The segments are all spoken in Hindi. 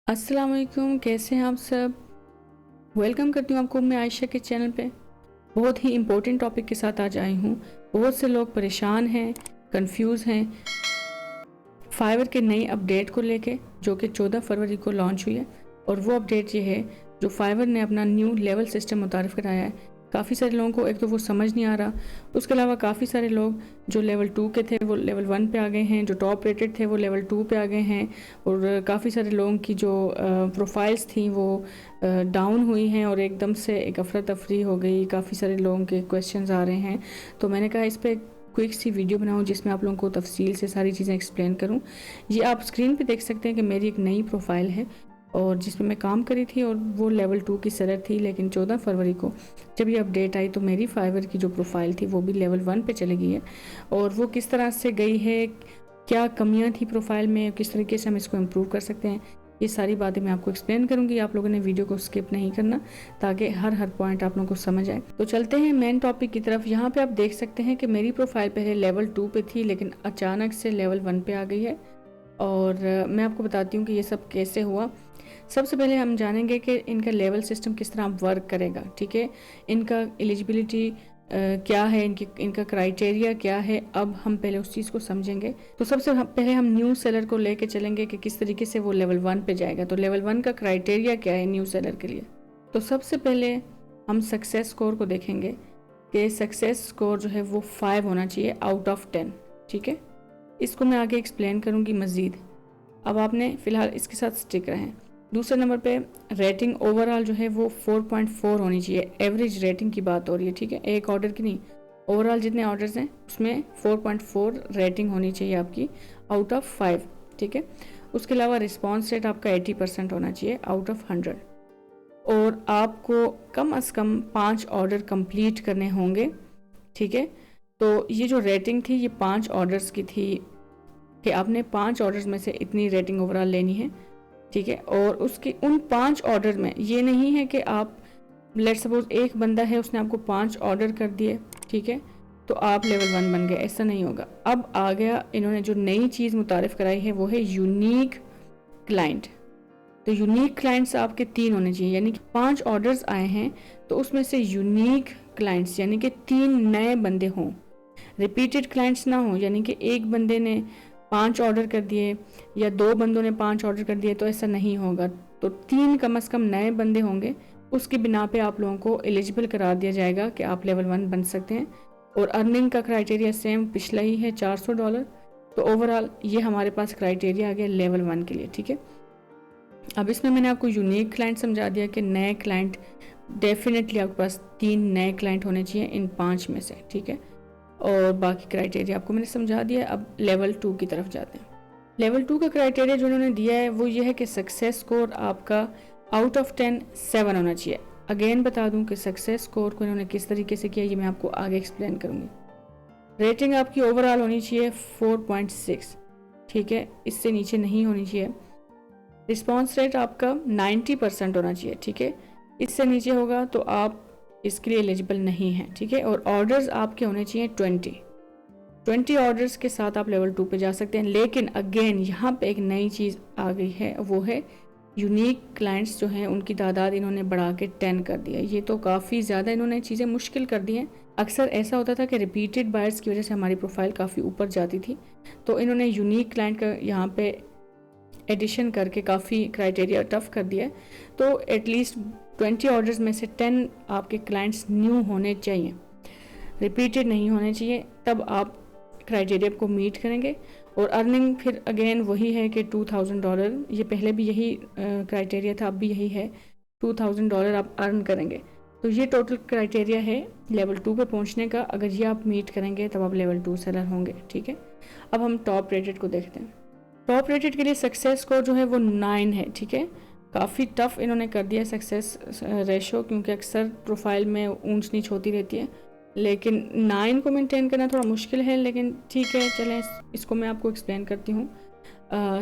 अस्सलाम वालेकुम, कैसे हैं आप सब। वेलकम करती हूँ आपको मैं आयशा के चैनल पे। बहुत ही इम्पोर्टेंट टॉपिक के साथ आज आई हूँ। बहुत से लोग परेशान हैं, कंफ्यूज हैं फाइवर के नई अपडेट को लेके, जो कि 14 फरवरी को लॉन्च हुई है। और वो अपडेट ये है जो फाइवर ने अपना न्यू लेवल सिस्टम मुतारिफ कराया है। काफ़ी सारे लोगों को एक तो वो समझ नहीं आ रहा, उसके अलावा काफ़ी सारे लोग जो लेवल 2 के थे वो लेवल 1 पे आ गए हैं, जो टॉप रेटेड थे वो लेवल 2 पे आ गए हैं। और काफ़ी सारे लोगों की जो प्रोफाइल्स थी वो डाउन हुई हैं और एकदम से एक अफरा तफरी हो गई। काफ़ी सारे लोगों के क्वेश्चंस आ रहे हैं, तो मैंने कहा इस पर क्विक सी वीडियो बनाऊं जिसमें आप लोगों को तफसील से सारी चीज़ें एक्सप्लेन करूं। ये आप स्क्रीन पे देख सकते हैं कि मेरी एक नई प्रोफाइल है और जिसमें मैं काम करी थी और वो लेवल 2 की सेलर थी। लेकिन 14 फरवरी को जब ये अपडेट आई तो मेरी फाइवर की जो प्रोफाइल थी वो भी लेवल 1 पे चली गई है। और वो किस तरह से गई है, क्या कमियां थी प्रोफाइल में, किस तरीके से हम इसको इम्प्रूव कर सकते हैं, ये सारी बातें मैं आपको एक्सप्लेन करूंगी। आप लोगों ने वीडियो को स्किप नहीं करना ताकि हर पॉइंट आप लोगों को समझ आए। तो चलते हैं मेन टॉपिक की तरफ। यहाँ पे आप देख सकते हैं कि मेरी प्रोफाइल पहले लेवल 2 पे थी लेकिन अचानक से लेवल 1 पे आ गई है। और मैं आपको बताती हूँ कि ये सब कैसे हुआ। सबसे पहले हम जानेंगे कि इनका लेवल सिस्टम किस तरह वर्क करेगा। ठीक है, इनका एलिजिबिलिटी क्या है, इनका क्राइटेरिया क्या है, अब हम पहले उस चीज़ को समझेंगे। तो सबसे पहले हम न्यू सेलर को लेके चलेंगे कि किस तरीके से वो लेवल 1 पे जाएगा। तो लेवल 1 का क्राइटेरिया क्या है न्यू सेलर के लिए। तो सबसे पहले हम सक्सेस स्कोर को देखेंगे कि सक्सेस स्कोर जो है वो 5 होना चाहिए आउट ऑफ 10। ठीक है, इसको मैं आगे एक्सप्लेन करूँगी मज़ीद। अब आपने फ़िलहाल इसके साथ स्टिक रहें। दूसरे नंबर पे रेटिंग ओवरऑल जो है वो 4.4 होनी चाहिए। एवरेज रेटिंग की बात हो रही है, ठीक है, एक ऑर्डर की नहीं, ओवरऑल जितने ऑर्डर्स हैं उसमें 4.4 रेटिंग होनी चाहिए आपकी आउट ऑफ 5। ठीक है, उसके अलावा रिस्पॉन्स रेट आपका 80% होना चाहिए आउट ऑफ 100। और आपको कम से कम 5 ऑर्डर कंप्लीट करने होंगे। ठीक है, तो ये जो रेटिंग थी ये 5 ऑर्डर्स की थी कि आपने 5 ऑर्डर्स में से इतनी रेटिंग ओवरऑल लेनी है। ठीक है, और उसके उन 5 ऑर्डर में ये नहीं है कि आप लेट सपोज एक बंदा है उसने आपको 5 ऑर्डर कर दिए, ठीक है, तो आप लेवल 1 बन गए, ऐसा नहीं होगा। अब आ गया इन्होंने जो नई चीज़ मुतारिफ कराई है वो है यूनिक क्लाइंट। तो यूनिक क्लाइंट्स आपके 3 होने चाहिए, यानी कि 5 ऑर्डर्स आए हैं तो उसमें से यूनिक क्लाइंट्स यानी कि 3 नए बंदे हों, रिपीटेड क्लाइंट्स ना हो, यानी कि एक बंदे ने 5 ऑर्डर कर दिए या 2 बंदों ने 5 ऑर्डर कर दिए, तो ऐसा नहीं होगा। तो 3 कम से कम नए बंदे होंगे, उसकी बिना पे आप लोगों को एलिजिबल करार दिया जाएगा कि आप लेवल 1 बन सकते हैं। और अर्निंग का क्राइटेरिया सेम पिछला ही है, $400। तो ओवरऑल ये हमारे पास क्राइटेरिया आ गया लेवल 1 के लिए। ठीक है, अब इसमें मैंने आपको यूनिक क्लाइंट समझा दिया कि नए क्लाइंट डेफिनेटली आपके पास 3 नए क्लाइंट होने चाहिए इन 5 में से। ठीक है, और बाकी क्राइटेरिया आपको मैंने समझा दिया। अब लेवल 2 की तरफ जाते हैं। लेवल 2 का क्राइटेरिया जो उन्होंने दिया है वो ये है कि सक्सेस स्कोर आपका आउट ऑफ 10 7 होना चाहिए। अगेन बता दूं कि सक्सेस स्कोर को इन्होंने किस तरीके से किया ये मैं आपको आगे एक्सप्लेन करूंगी। रेटिंग आपकी ओवरऑल होनी चाहिए 4.6। ठीक है, इससे नीचे नहीं होनी चाहिए। रिस्पॉन्स रेट आपका 90% होना चाहिए। ठीक है, इससे नीचे होगा तो आप इसके लिए एलिजिबल नहीं है। ठीक है, और ऑर्डर्स आपके होने चाहिए 20 ऑर्डर्स के साथ आप लेवल 2 पे जा सकते हैं। लेकिन अगेन यहाँ पे एक नई चीज़ आ गई है, वो है यूनिक क्लाइंट्स जो हैं उनकी तादाद इन्होंने बढ़ा के 10 कर दिया। ये तो काफ़ी ज़्यादा इन्होंने चीज़ें मुश्किल कर दी हैं। अक्सर ऐसा होता था कि रिपीटेड बायर्स की वजह से हमारी प्रोफाइल काफ़ी ऊपर जाती थी, तो इन्होंने यूनिक क्लाइंट का यहाँ पे एडिशन करके काफ़ी क्राइटेरिया टफ कर दिया है। तो एटलीस्ट 20 ऑर्डर्स में से 10 आपके क्लाइंट्स न्यू होने चाहिए, रिपीटेड नहीं होने चाहिए, तब आप क्राइटेरिया को मीट करेंगे। और अर्निंग फिर अगेन वही है कि $2000, ये पहले भी यही क्राइटेरिया था, अब भी यही है, $2000 आप अर्न करेंगे। तो ये टोटल क्राइटेरिया है लेवल 2 पे पहुंचने का। अगर ये आप मीट करेंगे तब आप लेवल 2 सेलर होंगे। ठीक है, अब हम टॉप रेटेड को देखते हैं। टॉप रेटेड के लिए सक्सेस स्कोर जो है वो 9 है। ठीक है, काफ़ी टफ इन्होंने कर दिया सक्सेस रेशो, क्योंकि अक्सर प्रोफाइल में ऊंच नीच होती रहती है, लेकिन 9 को मेंटेन करना थोड़ा मुश्किल है। लेकिन ठीक है, चलें इसको मैं आपको एक्सप्लेन करती हूँ।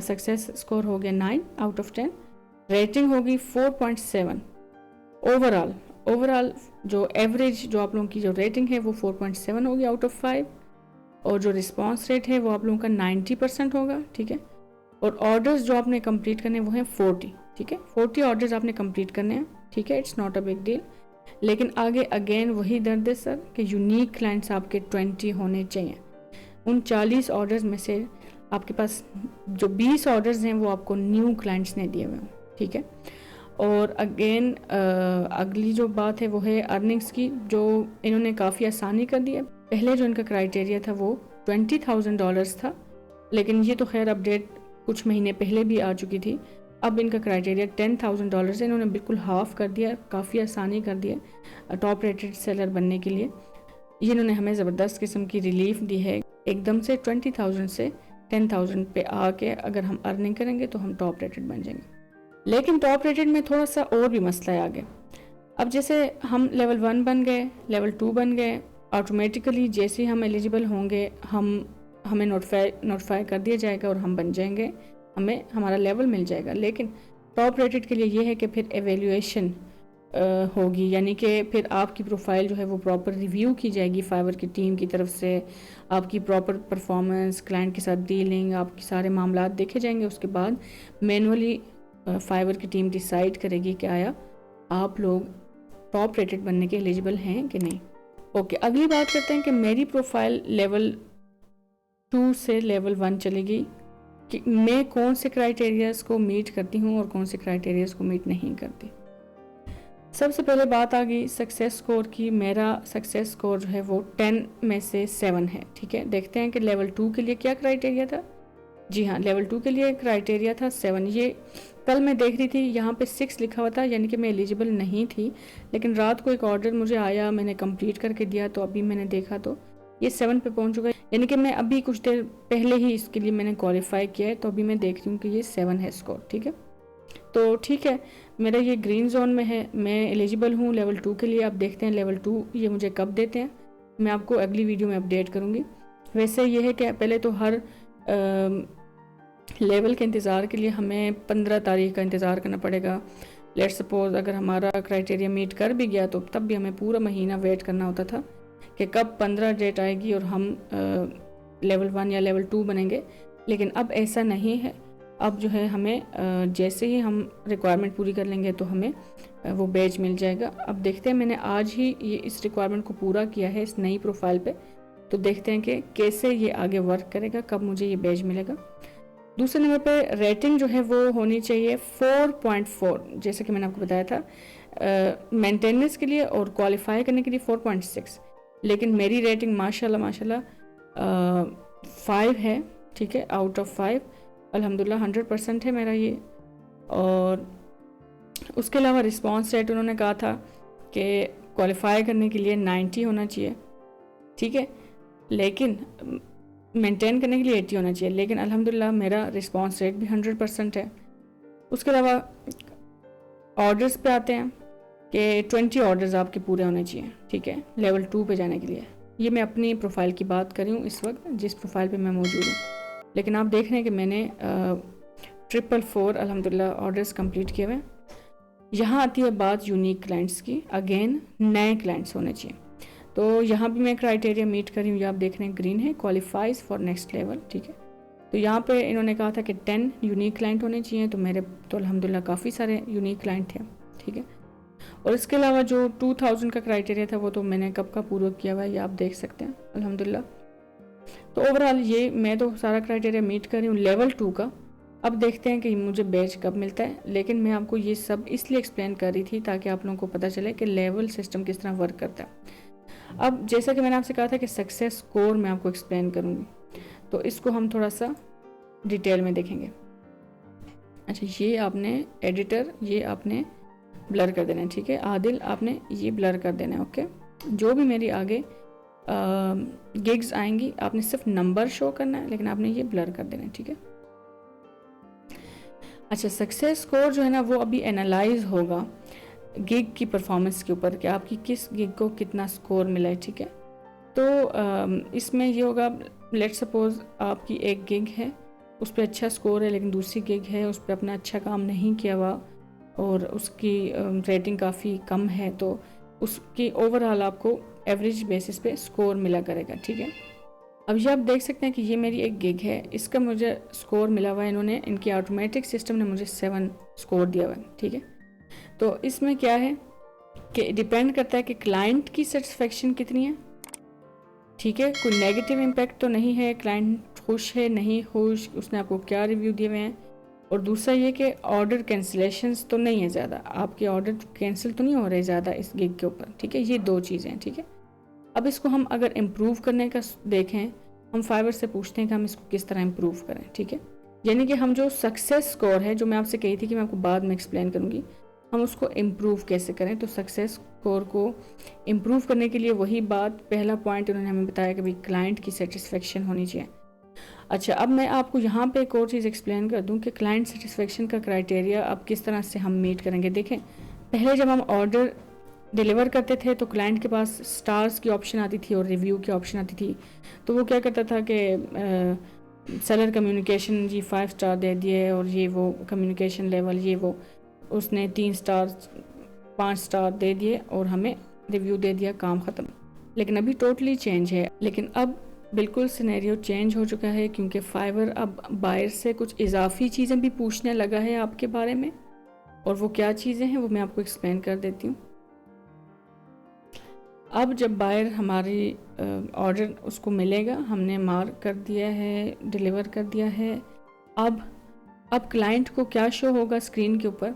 सक्सेस स्कोर हो गया 9 आउट ऑफ 10। रेटिंग होगी 4.7। ओवरऑल जो एवरेज जो आप लोगों की जो रेटिंग है वो 4.7 होगी आउट ऑफ 5। और जो रिस्पॉन्स रेट है वो आप लोगों का 90% होगा। ठीक है, और ऑर्डर्स जो आपने कंप्लीट करने वो हैं 40। ठीक है। 40 ऑर्डर्स आपने कंप्लीट करने हैं, ठीक है, it's not a big deal. लेकिन आगे अगेन वही दर्द है सर कि यूनिक क्लाइंट्स आपके 20 होने चाहिए। उन 40 ऑर्डर्स में से आपके पास जो 20 ऑर्डर्स हैं वो आपको न्यू क्लाइंट्स ने दिए हुए हैं, ठीक है। और अगेन अगली जो बात है वो है अर्निंग्स की, जो इन्होंने काफ़ी आसानी कर दी है। पहले जो इनका क्राइटेरिया था वो $20,000 था, लेकिन ये तो खैर अपडेट कुछ महीने पहले भी आ चुकी थी। अब इनका क्राइटेरिया $10,000 है, इन्होंने बिल्कुल हाफ कर दिया, काफ़ी आसानी कर दिया टॉप रेटेड सेलर बनने के लिए। ये इन्होंने हमें ज़बरदस्त किस्म की रिलीफ दी है, एकदम से 20,000 से 10,000 पे आके अगर हम अर्निंग करेंगे तो हम टॉप रेटेड बन जाएंगे। लेकिन टॉप रेटेड में थोड़ा सा और भी मसला है आगे। अब जैसे हम लेवल 1 बन गए, लेवल 2 बन गए, ऑटोमेटिकली जैसे हम एलिजिबल होंगे हमें नोटिफाई कर दिया जाएगा और हम बन जाएंगे, हमें हमारा लेवल मिल जाएगा। लेकिन टॉप रेटेड के लिए ये है कि फिर एवेल्यूएशन होगी, यानी कि फिर आपकी प्रोफाइल जो है वो प्रॉपर रिव्यू की जाएगी फाइवर की टीम की तरफ से, आपकी प्रॉपर परफॉर्मेंस, क्लाइंट के साथ डीलिंग, आपके सारे मामलात देखे जाएंगे। उसके बाद मैनुअली फाइवर की टीम डिसाइड करेगी कि आया आप लोग टॉप रेटेड बनने के एलिजिबल हैं कि नहीं। ओके, अगली बात करते हैं कि मेरी प्रोफाइल लेवल 2 से लेवल 1 चलेगी कि मैं कौन से क्राइटेरियाज को मीट करती हूँ और कौन से क्राइटेरियाज को मीट नहीं करती। सबसे पहले बात आ गई सक्सेस स्कोर की। मेरा सक्सेस स्कोर जो है वो 10 में से 7 है, ठीक है। देखते हैं कि लेवल 2 के लिए क्या क्राइटेरिया था। जी हाँ, लेवल 2 के लिए क्राइटेरिया था 7। ये कल मैं देख रही थी यहाँ पे 6 लिखा हुआ था, यानी कि मैं एलिजिबल नहीं थी। लेकिन रात को एक ऑर्डर मुझे आया, मैंने कंप्लीट करके दिया, तो अभी मैंने देखा तो ये 7 पे पहुँच चुका है, यानी कि मैं अभी कुछ देर पहले ही इसके लिए मैंने क्वालिफाई किया है। तो अभी मैं देख रही हूँ कि ये 7 है स्कोर, ठीक है। तो ठीक है, मेरा ये ग्रीन जोन में है, मैं एलिजिबल हूँ लेवल 2 के लिए। अब देखते हैं लेवल 2 ये मुझे कब देते हैं, मैं आपको अगली वीडियो में अपडेट करूँगी। वैसे ये है कि पहले तो हर लेवल के इंतज़ार के लिए हमें 15 तारीख का इंतज़ार करना पड़ेगा। लेट सपोज अगर हमारा क्राइटेरिया मीट कर भी गया तो तब भी हमें पूरा महीना वेट करना होता था कि कब 15 डेट आएगी और हम लेवल 1 या लेवल 2 बनेंगे। लेकिन अब ऐसा नहीं है, अब जो है हमें जैसे ही हम रिक्वायरमेंट पूरी कर लेंगे तो हमें वो बैच मिल जाएगा। अब देखते हैं, मैंने आज ही ये इस रिक्वायरमेंट को पूरा किया है इस नई प्रोफाइल पे, तो देखते हैं कि कैसे ये आगे वर्क करेगा, कब मुझे ये बैच मिलेगा। दूसरे नंबर पे रेटिंग जो है वो होनी चाहिए 4.4, जैसे कि मैंने आपको बताया था मेंटेनेंस के लिए और क्वालिफाई करने के लिए 4.6। लेकिन मेरी रेटिंग माशाल्लाह 5 है, ठीक है, आउट ऑफ 5 अल्हम्दुलिल्लाह 100% है मेरा ये। और उसके अलावा रिस्पॉन्स रेट उन्होंने कहा था कि क्वालिफाई करने के लिए 90 होना चाहिए, ठीक है, लेकिन मेंटेन करने के लिए 80 होना चाहिए। लेकिन अल्हम्दुलिल्लाह मेरा रिस्पॉन्स रेट भी 100% है। उसके अलावा ऑर्डर्स पे आते हैं कि 20 ऑर्डर्स आपके पूरे होने चाहिए, ठीक है, लेवल 2 पे जाने के लिए। ये मैं अपनी प्रोफाइल की बात कर रही हूँ इस वक्त, जिस प्रोफाइल पे मैं मौजूद हूँ। लेकिन आप देख रहे हैं कि मैंने 444 अल्हम्दुलिल्लाह ऑर्डर्स कंप्लीट किए हुए। यहाँ आती है बात यूनिक क्लाइंट्स की। अगेन नए क्लाइंट्स होने चाहिए, तो यहाँ भी मैं क्राइटेरिया मीट कर रही हूँ। ये आप देख रहे हैं ग्रीन है, क्वालिफाइज फॉर नेक्स्ट लेवल, ठीक है। तो यहाँ पे इन्होंने कहा था कि 10 यूनिक क्लाइंट होने चाहिए, तो मेरे तो अल्हम्दुलिल्लाह काफ़ी सारे यूनिक क्लाइंट थे, ठीक है। और इसके अलावा जो 2000 का क्राइटेरिया था वो तो मैंने कब का पूरा किया हुआ है, ये आप देख सकते हैं अल्हम्दुलिल्लाह। तो ओवरऑल ये मैं तो सारा क्राइटेरिया मीट कर रही हूँ लेवल 2 का। अब देखते हैं कि मुझे बैच कब मिलता है। लेकिन मैं आपको ये सब इसलिए एक्सप्लेन कर रही थी ताकि आप लोगों को पता चले कि लेवल सिस्टम किस तरह वर्क करता है। अब जैसा कि मैंने आपसे कहा था कि सक्सेस स्कोर मैं आपको एक्सप्लेन करूँगी, तो इसको हम थोड़ा सा डिटेल में देखेंगे। अच्छा, ये आपने एडिटर ये आपने ब्लर कर देना है, ठीक है। आदिल आपने ये ब्लर कर देना है, ओके। जो भी मेरी आगे गिग्स आएंगी आपने सिर्फ नंबर शो करना है, लेकिन आपने ये ब्लर कर देना है, ठीक है। अच्छा, सक्सेस स्कोर जो है ना वो अभी एनालाइज होगा गिग की परफॉर्मेंस के ऊपर कि आपकी किस गिग को कितना स्कोर मिला है, ठीक है। तो इसमें ये होगा, लेट सपोज आपकी एक गिग है, उस पर अच्छा स्कोर है, लेकिन दूसरी गिग है उस पर अपना अच्छा काम नहीं किया हुआ और उसकी रेटिंग काफ़ी कम है, तो उसकी ओवरऑल आपको एवरेज बेसिस पे स्कोर मिला करेगा, ठीक है। अब ये आप देख सकते हैं कि ये मेरी एक गिग है, इसका मुझे स्कोर मिला हुआ है, इन्होंने इनकी ऑटोमेटिक सिस्टम ने मुझे 7 स्कोर दिया हुआ है। ठीक है, तो इसमें क्या है कि डिपेंड करता है कि क्लाइंट की सेटिस्फेक्शन कितनी है। ठीक है, कोई नेगेटिव इम्पैक्ट तो नहीं है, क्लाइंट खुश है नहीं खुश, उसने आपको क्या रिव्यू दिए हुए हैं, और दूसरा ये कि ऑर्डर कैंसिलेशंस तो नहीं है ज़्यादा, आपके ऑर्डर कैंसिल तो नहीं हो रहे ज़्यादा इस गिग के ऊपर। ठीक है, ये 2 चीज़ें हैं। ठीक है, अब इसको हम अगर इम्प्रूव करने का देखें, हम फाइवर से पूछते हैं कि हम इसको किस तरह इम्प्रूव करें। ठीक है, यानी कि हम जो सक्सेस स्कोर है, जो मैं आपसे कही थी कि मैं आपको बाद में एक्सप्लेन करूँगी, हम उसको इम्प्रूव कैसे करें। तो सक्सेस स्कोर को इम्प्रूव करने के लिए वही बात, पहला पॉइंट उन्होंने हमें बताया कि भाई क्लाइंट की सेटिस्फेक्शन होनी चाहिए। अच्छा, अब मैं आपको यहाँ पे एक और चीज़ एक्सप्लेन कर दूँ कि क्लाइंट सेटिस्फेक्शन का क्राइटेरिया अब किस तरह से हम मीट करेंगे। देखें, पहले जब हम ऑर्डर डिलीवर करते थे तो क्लाइंट के पास स्टार्स की ऑप्शन आती थी और रिव्यू की ऑप्शन आती थी, तो वो क्या करता था कि सेलर कम्युनिकेशन जी 5 स्टार दे दिए, और ये वो कम्युनिकेशन लेवल ये वो उसने 3 स्टार 5 स्टार दे दिए और हमें रिव्यू दे दिया, काम ख़त्म। लेकिन अभी टोटली चेंज है, लेकिन अब बिल्कुल सिनेरियो चेंज हो चुका है, क्योंकि फाइवर अब बायर से कुछ इजाफी चीज़ें भी पूछने लगा है आपके बारे में, और वो क्या चीज़ें हैं वो मैं आपको एक्सप्लेन कर देती हूँ। अब जब बायर हमारी ऑर्डर उसको मिलेगा, हमने मार्क कर दिया है, डिलीवर कर दिया है, अब क्लाइंट को क्या शो होगा स्क्रीन के ऊपर,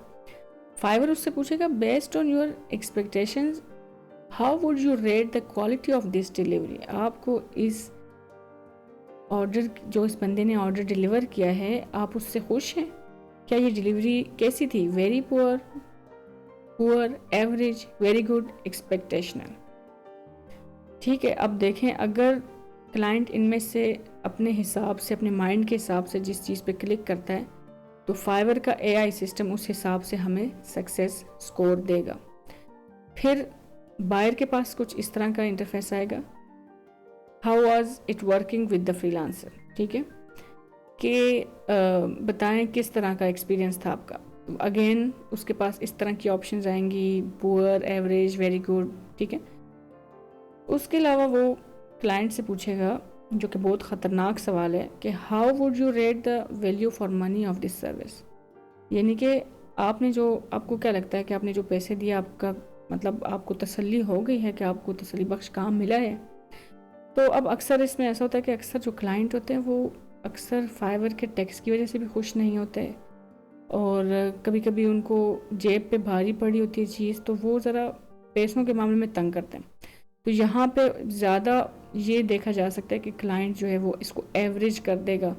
फाइवर उससे पूछेगा based on your expectations how would you rate the quality of this delivery. आपको इस ऑर्डर, जो इस बंदे ने ऑर्डर डिलीवर किया है, आप उससे खुश हैं? क्या ये डिलीवरी कैसी थी? Very poor, poor, average, very good, expectational. ठीक है, अब देखें, अगर क्लाइंट इनमें से अपने हिसाब से, अपने माइंड के हिसाब से जिस चीज़ पे क्लिक करता है, तो फाइवर का एआई सिस्टम उस हिसाब से हमें सक्सेस स्कोर देगा। फिर बायर के पास कुछ इस तरह का इंटरफेस आएगा, how was it working with the freelancer. ठीक है, कि बताएं किस तरह का एक्सपीरियंस था आपका। अगेन उसके पास इस तरह की ऑप्शंस आएंगी, पुअर, एवरेज, वेरी गुड। ठीक है, उसके अलावा वो क्लाइंट से पूछेगा, जो कि बहुत ख़तरनाक सवाल है, कि how would you rate the value for money of this service. यानी कि आपने जो, आपको क्या लगता है कि आपने जो पैसे दिए, आपका मतलब आपको तसल्ली हो गई है कि आपको तसल्ली बख्श काम मिला है। तो अब अक्सर इसमें ऐसा होता है कि अक्सर जो क्लाइंट होते हैं वो अक्सर फाइवर के टैक्स की वजह से भी खुश नहीं होते, और कभी कभी उनको जेब पे भारी पड़ी होती है चीज़, तो वो ज़रा पैसों के मामले में तंग करते हैं। तो यहाँ पे ज़्यादा ये देखा जा सकता है कि क्लाइंट जो है वो इसको एवरेज कर देगा,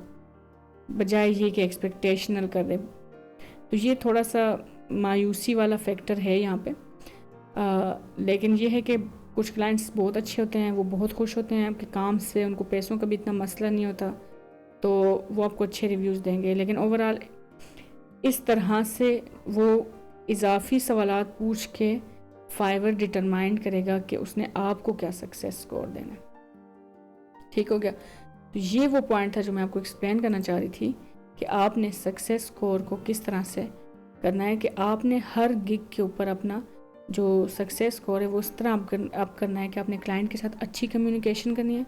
बजाय ये कि एक्सपेक्टेशनल कर दे। तो ये थोड़ा सा मायूसी वाला फैक्टर है यहाँ पे। लेकिन ये है कि कुछ क्लाइंट्स बहुत अच्छे होते हैं, वो बहुत खुश होते हैं आपके काम से, उनको पैसों का भी इतना मसला नहीं होता, तो वो आपको अच्छे रिव्यूज़ देंगे। लेकिन ओवरऑल इस तरह से वो इजाफी सवालात पूछ के फाइवर डिटरमाइन करेगा कि उसने आपको क्या सक्सेस स्कोर देना है। ठीक हो गया, तो ये वो पॉइंट था जो मैं आपको एक्सप्लेन करना चाह रही थी कि आपने सक्सेस स्कोर को किस तरह से करना है, कि आपने हर गिग के ऊपर अपना जो सक्सेस स्कोर है वो इस तरह आप करना है कि आपने क्लाइंट के साथ अच्छी कम्युनिकेशन करनी है,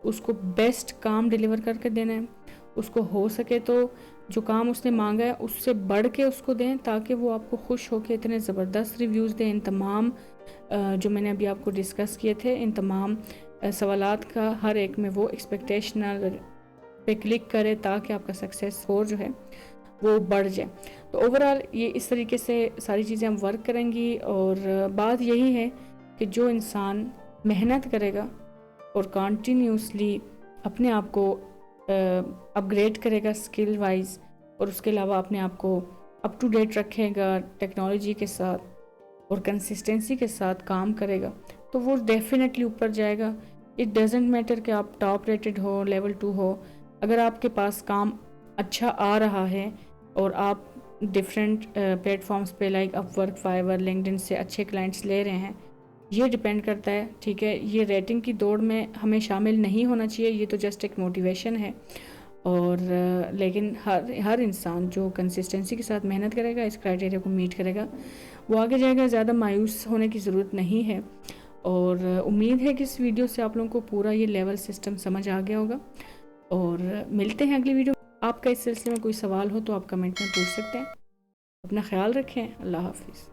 उसको बेस्ट काम डिलीवर करके देना है, उसको हो सके तो जो काम उसने मांगा है उससे बढ़ के उसको दें, ताकि वो आपको खुश होकर इतने ज़बरदस्त रिव्यूज़ दें। इन तमाम जो मैंने अभी आपको डिस्कस किए थे, इन तमाम सवालात का हर एक में वो एक्सपेक्टेशनल पे क्लिक करे, ताकि आपका सक्सेस स्कोर जो है वो बढ़ जाए। तो ओवरऑल ये इस तरीके से सारी चीज़ें हम वर्क करेंगी, और बात यही है कि जो इंसान मेहनत करेगा और कंटिन्यूसली अपने आप को अपग्रेड करेगा स्किल वाइज, और उसके अलावा अपने आप को अप टू डेट रखेगा टेक्नोलॉजी के साथ और कंसिस्टेंसी के साथ काम करेगा, तो वो डेफिनेटली ऊपर जाएगा। इट डजेंट मैटर कि आप टॉप रेटेड हो, लेवल 2 हो, अगर आपके पास काम अच्छा आ रहा है और आप डिफरेंट प्लेटफॉर्म्स पे लाइक अपवर्क, फाइवर, लिंक्डइन से अच्छे क्लाइंट्स ले रहे हैं, ये डिपेंड करता है। ठीक है, ये रेटिंग की दौड़ में हमें शामिल नहीं होना चाहिए, ये तो जस्ट एक मोटिवेशन है। और लेकिन हर इंसान जो कंसिस्टेंसी के साथ मेहनत करेगा, इस क्राइटेरिया को मीट करेगा, वो आगे जाएगा। ज़्यादा मायूस होने की ज़रूरत नहीं है। और उम्मीद है कि इस वीडियो से आप लोगों को पूरा ये लेवल सिस्टम समझ आ गया होगा। और मिलते हैं अगली वीडियो। आपका इस सिलसिले में कोई सवाल हो तो आप कमेंट में पूछ सकते हैं। अपना ख्याल रखें। अल्लाह हाफिज़।